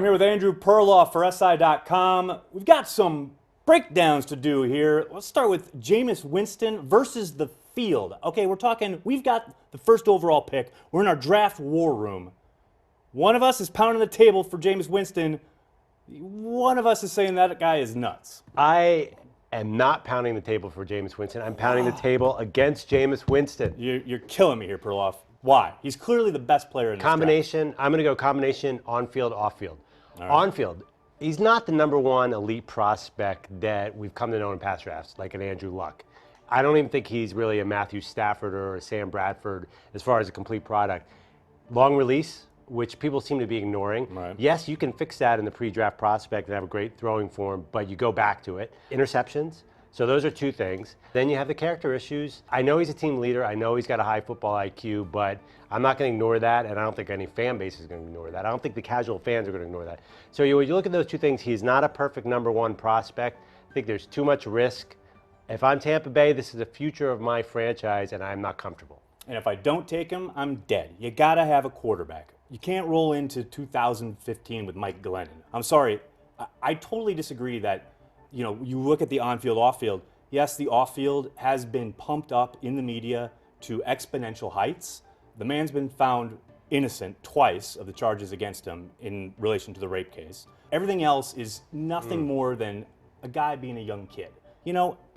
I'm here with Andrew Perloff for SI.com. We've got some breakdowns to do here. Let's start with Jameis Winston versus the field. Okay, we've got the first overall pick. We're in our draft war room. One of us is pounding the table for Jameis Winston. One of us is saying that guy is nuts. I am not pounding the table for Jameis Winston. I'm pounding the table against Jameis Winston. You're killing me here, Perloff. Why? He's clearly the best player in this Combination, draft. I'm going to go combination on-field, off-field. All right. On-field, he's not the number one elite prospect that we've come to know in past drafts, like an Andrew Luck. I don't even think he's really a Matthew Stafford or a Sam Bradford as far as a complete product. Long release, which people seem to be ignoring. Right. Yes, you can fix that in the pre-draft prospect and have a great throwing form, but you go back to it. Interceptions. So those are two things. Then you have the character issues. I know he's a team leader. I know he's got a high football IQ, but I'm not going to ignore that, and I don't think any fan base is going to ignore that. I don't think the casual fans are going to ignore that. So when you look at those two things, he's not a perfect number one prospect. I think there's too much risk. If I'm Tampa Bay, this is the future of my franchise, and I'm not comfortable. And if I don't take him, I'm dead. You got to have a quarterback. You can't roll into 2015 with Mike Glennon. I'm sorry. I totally disagree that, you look at the on-field, off-field. Yes, the off-field has been pumped up in the media to exponential heights. The man's been found innocent twice of the charges against him in relation to the rape case. Everything else is nothing more than a guy being a young kid.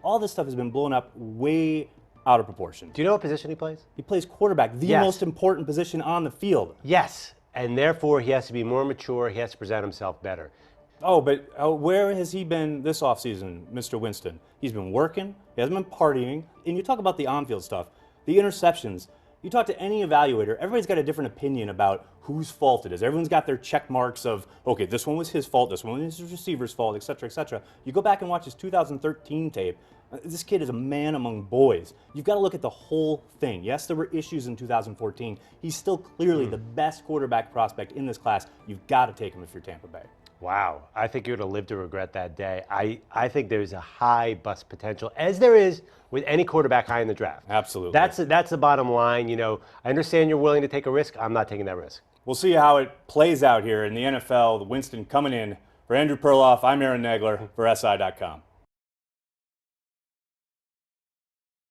All this stuff has been blown up way out of proportion. Do you know what position he plays? He plays quarterback, the most important position on the field. Yes, and therefore he has to be more mature. He has to present himself better. Oh, but where has he been this offseason, Mr. Winston? He's been working. He hasn't been partying. And you talk about the on-field stuff, the interceptions. You talk to any evaluator, everybody's got a different opinion about whose fault it is. Everyone's got their check marks of, okay, this one was his fault, this one was his receiver's fault, et cetera, et cetera. You go back and watch his 2013 tape. This kid is a man among boys. You've got to look at the whole thing. Yes, there were issues in 2014. He's still clearly the best quarterback prospect in this class. You've got to take him if you're Tampa Bay. Wow, I think you're going to live to regret that day. I think there's a high bust potential, as there is with any quarterback high in the draft. Absolutely. That's the bottom line. I understand you're willing to take a risk. I'm not taking that risk. We'll see how it plays out here in the NFL. The Winston coming in. For Andrew Perloff, I'm Aaron Nagler for SI.com.